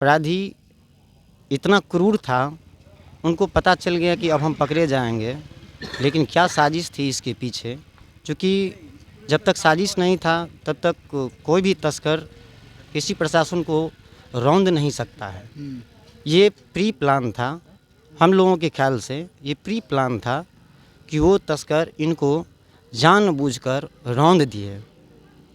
अपराधी इतना क्रूर था, उनको पता चल गया कि अब हम पकड़े जाएंगे, लेकिन क्या साजिश थी इसके पीछे। क्योंकि जब तक साजिश नहीं था तब तक कोई भी तस्कर किसी प्रशासन को रौंद नहीं सकता है। ये प्री प्लान था, हम लोगों के ख्याल से ये प्री प्लान था कि वो तस्कर इनको जानबूझकर रौंद दिए।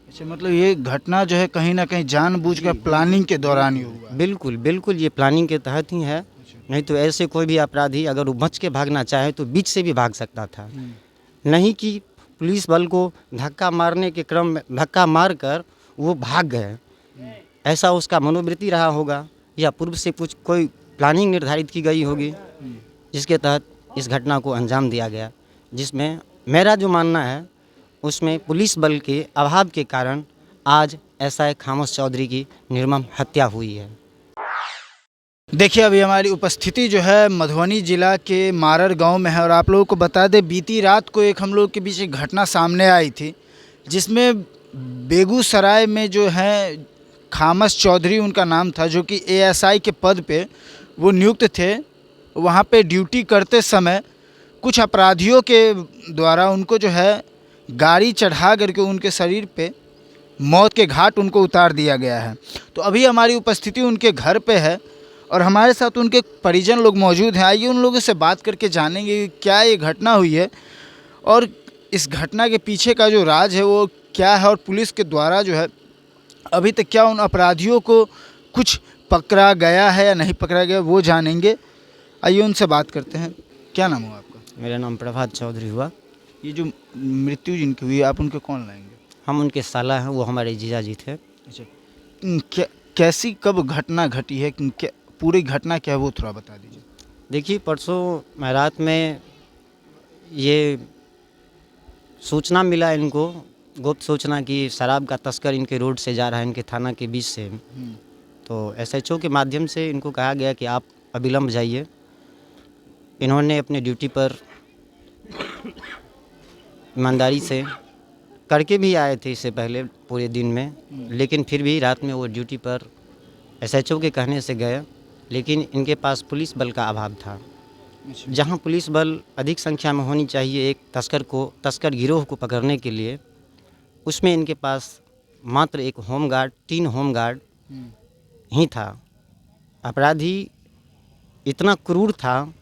अच्छा, मतलब ये घटना जो है कहीं ना कहीं जानबूझकर प्लानिंग के दौरान ही हुआ। बिल्कुल बिल्कुल, ये प्लानिंग के तहत ही है। नहीं तो ऐसे कोई भी अपराधी अगर वो बच के भागना चाहे तो बीच से भी भाग सकता था। नहीं कि पुलिस बल को धक्का मारने के क्रम में धक्का मारकर वो भाग गए, ऐसा उसका मनोवृत्ति रहा होगा या पूर्व से कुछ कोई प्लानिंग निर्धारित की गई होगी जिसके तहत इस घटना को अंजाम दिया गया। जिसमें मेरा जो मानना है उसमें पुलिस बल के अभाव के कारण आज एसआई खामोश चौधरी की निर्मम हत्या हुई है। देखिए, अभी हमारी उपस्थिति जो है मधुबनी जिला के मारर गांव में है और आप लोगों को बता दें बीती रात को एक हम लोग के बीच एक घटना सामने आई थी, जिसमें बेगूसराय में जो है खामोश चौधरी उनका नाम था, जो कि एएसआई के पद पे वो नियुक्त थे। वहाँ पे ड्यूटी करते समय कुछ अपराधियों के द्वारा उनको जो है गाड़ी चढ़ा करके उनके शरीर पे मौत के घाट उनको उतार दिया गया है। तो अभी हमारी उपस्थिति उनके घर पे है और हमारे साथ उनके परिजन लोग मौजूद हैं। आइए उन लोगों से बात करके जानेंगे कि क्या ये घटना हुई है और इस घटना के पीछे का जो राज है वो क्या है, और पुलिस के द्वारा जो है अभी तक क्या उन अपराधियों को कुछ पकड़ा गया है या नहीं पकड़ा गया, वो जानेंगे। आइए उनसे बात करते हैं। क्या नाम हुआ आपका? मेरा नाम प्रभात चौधरी हुआ। ये जो मृत्यु जिनकी हुई आप उनके कौन लाएंगे? हम उनके साला हैं, वो हमारे जीजा जी थे। अच्छा, कैसी कब घटना घटी है, पूरी घटना क्या है वो थोड़ा बता दीजिए। देखिए, परसों रात में ये सूचना मिला इनको, गुप्त सूचना कि शराब का तस्कर इनके रोड से जा रहा है, इनके थाना के बीच से। तो एसएचओ के माध्यम से इनको कहा गया कि आप अविलंब जाइए। इन्होंने अपने ड्यूटी पर ईमानदारी से करके भी आए थे इससे पहले पूरे दिन में, लेकिन फिर भी रात में वो ड्यूटी पर एसएचओ के कहने से गए, लेकिन इनके पास पुलिस बल का अभाव था। जहां पुलिस बल अधिक संख्या में होनी चाहिए एक तस्कर गिरोह को पकड़ने के लिए, उसमें इनके पास मात्र एक होमगार्ड, 3 होमगार्ड ही था। अपराधी इतना क्रूर था,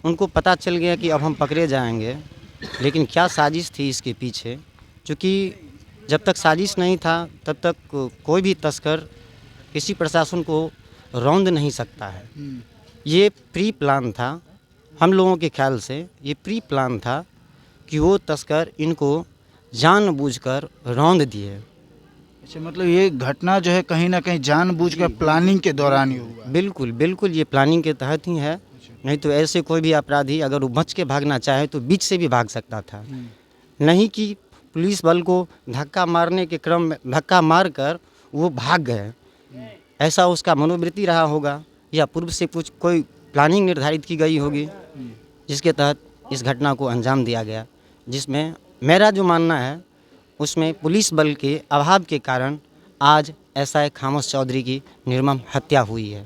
उनको पता चल गया कि अब हम पकड़े जाएंगे, लेकिन क्या साजिश थी इसके पीछे। क्योंकि जब तक साजिश नहीं था तब तक कोई भी तस्कर किसी प्रशासन को रौंद नहीं सकता है। ये प्री प्लान था, हम लोगों के ख्याल से ये प्री प्लान था कि वो तस्कर इनको जानबूझकर रौंद दिए। अच्छा, मतलब ये घटना जो है कहीं ना कहीं जानबूझकर प्लानिंग के दौरान ही हुआ। बिल्कुल बिल्कुल, ये प्लानिंग के तहत ही है। नहीं तो ऐसे कोई भी अपराधी अगर वो बच के भागना चाहे तो बीच से भी भाग सकता था। नहीं कि पुलिस बल को धक्का मारने के क्रम में धक्का मारकर वो भाग गए, ऐसा उसका मनोवृत्ति रहा होगा या पूर्व से कुछ कोई प्लानिंग निर्धारित की गई होगी जिसके तहत इस घटना को अंजाम दिया गया। जिसमें मेरा जो मानना है उसमें पुलिस बल के अभाव के कारण आज एसआई खामोश चौधरी की निर्मम हत्या हुई है।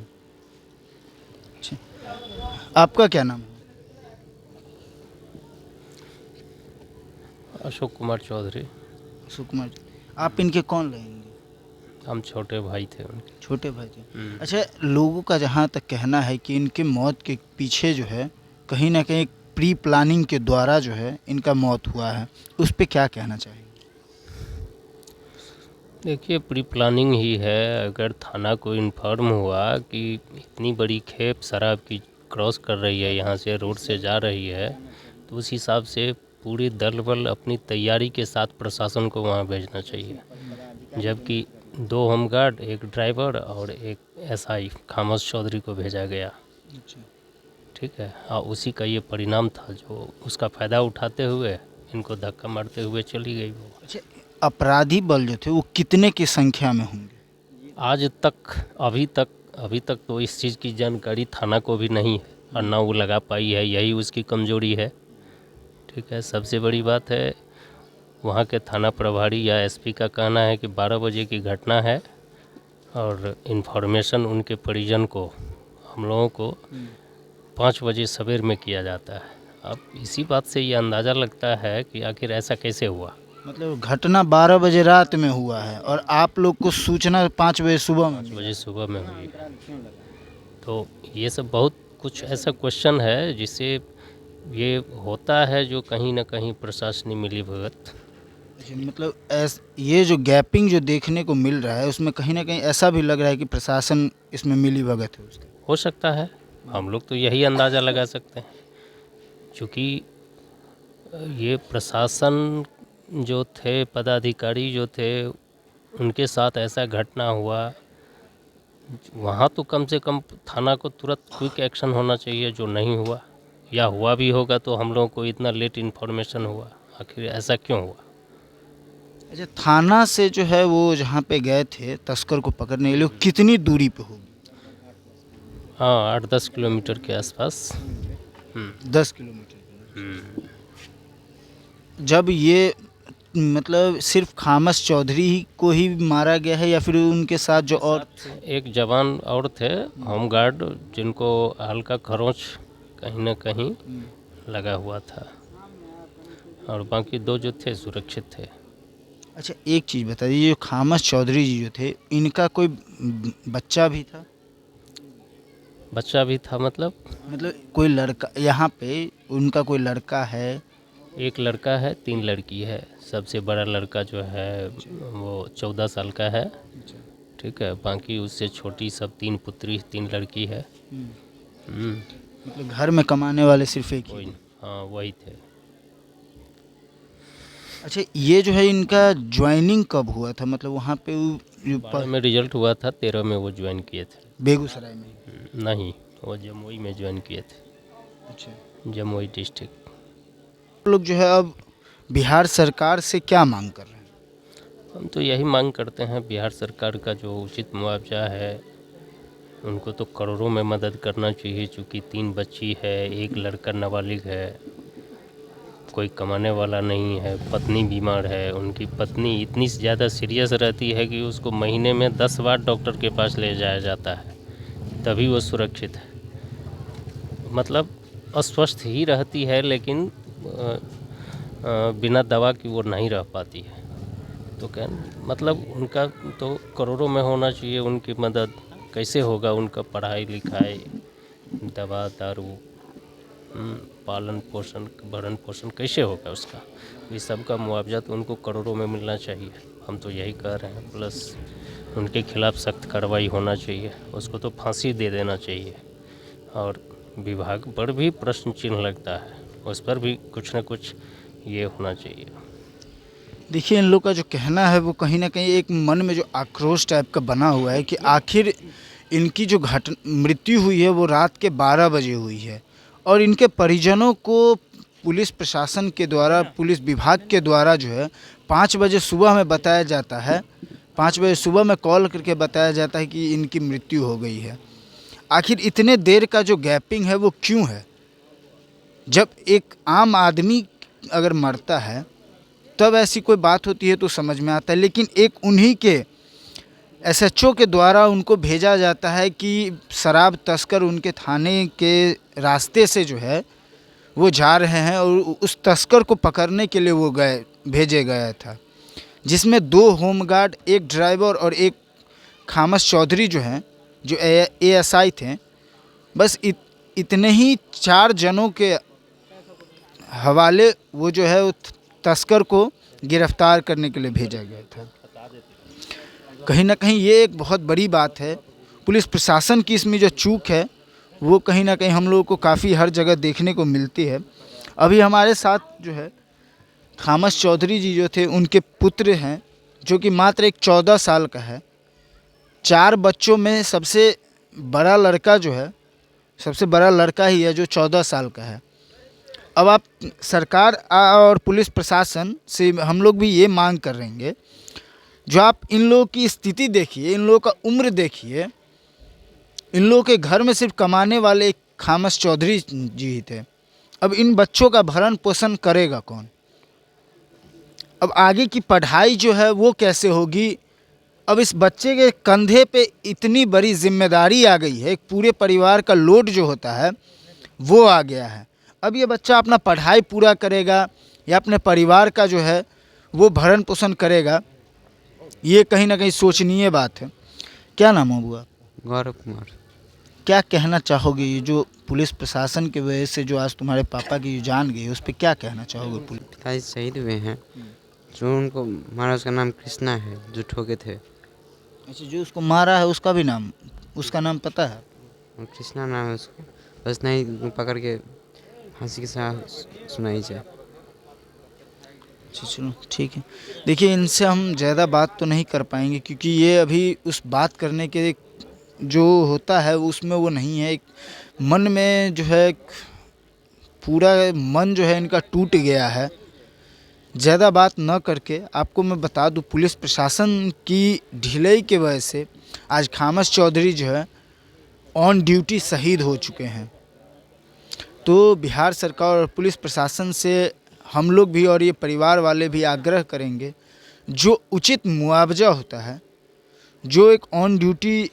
आपका क्या नाम है? अशोक कुमार चौधरी। सुकुमार जी, आप इनके कौन रहेंगे? हम छोटे भाई थे उनके। छोटे भाई थे। अच्छा, लोगों का जहाँ तक कहना है कि इनके मौत के पीछे जो है कहीं ना कहीं प्री प्लानिंग के द्वारा जो है इनका मौत हुआ है, उस पर क्या कहना चाहिए? देखिए, प्री प्लानिंग ही है। अगर थाना को इन्फॉर्म हुआ कि इतनी बड़ी खेप शराब की क्रॉस कर रही है, यहाँ से रोड से जा रही है, तो उस हिसाब से पूरी दल बल अपनी तैयारी के साथ प्रशासन को वहाँ भेजना चाहिए। जबकि 2 होमगार्ड, एक ड्राइवर और एक एसआई खामोश चौधरी को भेजा गया। ठीक है, और उसी का ये परिणाम था, जो उसका फ़ायदा उठाते हुए इनको धक्का मारते हुए चली गई वो। अच्छा, अपराधी बल जो थे वो कितने की संख्या में होंगे? आज तक अभी तक तो इस चीज़ की जानकारी थाना को भी नहीं है और ना वो लगा पाई है, यही उसकी कमजोरी है। ठीक है, सबसे बड़ी बात है वहाँ के थाना प्रभारी या एसपी का कहना है कि 12 बजे की घटना है और इन्फॉर्मेशन उनके परिजन को हम लोगों को 5 बजे सवेर में किया जाता है। अब इसी बात से ये अंदाज़ा लगता है कि आखिर ऐसा कैसे हुआ। मतलब घटना 12 बजे रात में हुआ है और आप लोग को सूचना 5 बजे सुबह में 5 बजे सुबह में हुई है। तो ये सब बहुत कुछ ऐसा क्वेश्चन है जिससे ये होता है जो कहीं ना कहीं प्रशासनिक मिलीभगत। अच्छा, मतलब ये जो गैपिंग जो देखने को मिल रहा है उसमें कहीं ना कहीं ऐसा भी लग रहा है कि प्रशासन इसमें मिलीभगत है उसके। हो सकता है, हम लोग तो यही अंदाज़ा लगा सकते हैं, क्योंकि ये प्रशासन जो थे, पदाधिकारी जो थे, उनके साथ ऐसा घटना हुआ, वहाँ तो कम से कम थाना को तुरंत क्विक एक्शन होना चाहिए, जो नहीं हुआ, या हुआ भी होगा तो हम लोगों को इतना लेट इन्फॉर्मेशन हुआ। आखिर ऐसा क्यों हुआ? अच्छा, थाना से जो है वो जहाँ पे गए थे तस्कर को पकड़ने के लिए, वो कितनी दूरी पे होगी? हाँ, 8-10 किलोमीटर के आसपास। 10 किलोमीटर। जब ये मतलब सिर्फ खामस चौधरी ही को ही मारा गया है या फिर उनके साथ जो और एक जवान और थे होमगार्ड, जिनको हल्का खरोंच कहीं ना कहीं लगा हुआ था, और बाकी 2 जो थे सुरक्षित थे। अच्छा, एक चीज़ बता दीजिए, जो खामस चौधरी जी जो थे, इनका कोई बच्चा भी था? बच्चा भी था मतलब कोई लड़का यहाँ पे उनका कोई लड़का है? एक लड़का है, 3 लड़की है। सबसे बड़ा लड़का जो है वो 14 साल का है, ठीक है। बाकी उससे छोटी सब 3 पुत्री 3 लड़की है। मतलब घर में कमाने वाले सिर्फ एक ही? हाँ, वही थे। अच्छा, ये जो है इनका ज्वाइनिंग कब हुआ था? मतलब वहाँ पे 12 में रिजल्ट हुआ था, 13 में वो ज्वाइन किए थे। बेगूसराय में? नहीं, वो जमुई में ज्वाइन किए थे। अच्छा, जमुई डिस्ट्रिक्ट। लोग जो है अब बिहार सरकार से क्या मांग कर रहे हैं? हम तो यही मांग करते हैं, बिहार सरकार का जो उचित मुआवजा है उनको तो करोड़ों में मदद करना चाहिए, चूँकि 3 बच्ची है, एक लड़का नाबालिग है, कोई कमाने वाला नहीं है, पत्नी बीमार है। उनकी पत्नी इतनी ज़्यादा सीरियस रहती है कि उसको महीने में 10 बार डॉक्टर के पास ले जाया जाता है, तभी वो सुरक्षित है। मतलब अस्वस्थ ही रहती है, लेकिन बिना दवा की वो नहीं रह पाती है। तो क्या मतलब उनका तो करोड़ों में होना चाहिए उनकी मदद। कैसे होगा उनका पढ़ाई लिखाई, दवा दारू, पालन पोषण, भरण पोषण कैसे होगा उसका? इस सब का मुआवजा तो उनको करोड़ों में मिलना चाहिए। हम तो यही कह रहे हैं। प्लस उनके खिलाफ़ सख्त कार्रवाई होना चाहिए, उसको तो फांसी दे देना चाहिए। और विभाग पर भी प्रश्न चिन्ह लगता है, उस पर भी कुछ न कुछ ये होना चाहिए। देखिए, इन लोग का जो कहना है वो कहीं ना कहीं एक मन में जो आक्रोश टाइप का बना हुआ है कि आखिर इनकी जो मृत्यु हुई है वो रात के 12 बजे हुई है, और इनके परिजनों को पुलिस प्रशासन के द्वारा, पुलिस विभाग के द्वारा जो है 5 बजे सुबह में बताया जाता है, 5 बजे सुबह में कॉल करके बताया जाता है कि इनकी मृत्यु हो गई है। आखिर इतने देर का जो गैपिंग है वो क्यों है? जब एक आम आदमी अगर मरता है तब ऐसी कोई बात होती है तो समझ में आता है, लेकिन एक उन्हीं के एसएचओ के द्वारा उनको भेजा जाता है कि शराब तस्कर उनके थाने के रास्ते से जो है वो जा रहे हैं, और उस तस्कर को पकड़ने के लिए वो भेजे गया था, जिसमें 2 होमगार्ड, एक ड्राइवर और एक खामस चौधरी जो हैं, जो एएसआई थे। बस इतने ही 4 जनों के हवाले वो जो है तस्कर को गिरफ्तार करने के लिए भेजा गया था। कहीं ना कहीं ये एक बहुत बड़ी बात है। पुलिस प्रशासन की इसमें जो चूक है वो कहीं ना कहीं हम लोगों को काफ़ी हर जगह देखने को मिलती है। अभी हमारे साथ जो है खामस चौधरी जी जो थे, उनके पुत्र हैं, जो कि मात्र एक 14 साल का है। 4 बच्चों में सबसे बड़ा लड़का जो है, सबसे बड़ा लड़का ही है जो 14 साल का है। अब आप सरकार और पुलिस प्रशासन से हम लोग भी ये मांग कर रहेंगे, जो आप इन लोगों की स्थिति देखिए, इन लोगों का उम्र देखिए। इन लोगों के घर में सिर्फ कमाने वाले एक खामस चौधरी जी ही थे। अब इन बच्चों का भरण पोषण करेगा कौन? अब आगे की पढ़ाई जो है वो कैसे होगी? अब इस बच्चे के कंधे पे इतनी बड़ी जिम्मेदारी आ गई है, एक पूरे परिवार का लोड जो होता है वो आ गया है। अब ये बच्चा अपना पढ़ाई पूरा करेगा या अपने परिवार का जो है वो भरण पोषण करेगा, ये कहीं ना कहीं सोचनीय बात है। क्या नाम है बुआ? गौरव कुमार। क्या कहना चाहोगे ये जो पुलिस प्रशासन की वजह से जो आज तुम्हारे पापा की जान गई, उस पर क्या कहना चाहोगे? पुलिस पिताजी शहीद हुए हैं, जो उनको मारा उसका नाम कृष्णा है, जो ठोके थे। अच्छा, जो उसको मारा है उसका भी नाम, उसका नाम पता है? और कृष्णा नाम है उसको, बस नहीं पकड़ के फांसी के साथ सुनाई जाए। अच्छा चलो ठीक है। देखिए, इनसे हम ज़्यादा बात तो नहीं कर पाएंगे क्योंकि ये अभी उस बात करने के जो होता है उसमें वो नहीं है। एक मन में जो है पूरा मन जो है इनका टूट गया है। ज़्यादा बात न करके आपको मैं बता दूं, पुलिस प्रशासन की ढिलाई की वजह से आज खामस चौधरी जो है ऑन ड्यूटी शहीद हो चुके हैं। तो बिहार सरकार और पुलिस प्रशासन से हम लोग भी और ये परिवार वाले भी आग्रह करेंगे, जो उचित मुआवजा होता है, जो एक ऑन ड्यूटी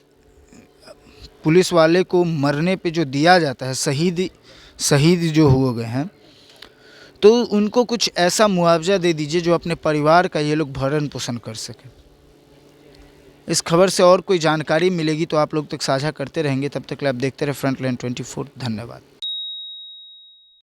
पुलिस वाले को मरने पे जो दिया जाता है, शहीद जो हो गए हैं, तो उनको कुछ ऐसा मुआवजा दे दीजिए जो अपने परिवार का ये लोग भरण पोषण कर सकें। इस खबर से और कोई जानकारी मिलेगी तो आप लोग तक साझा करते रहेंगे। तब तक आप देखते रहे फ्रंटलाइन 24। धन्यवाद।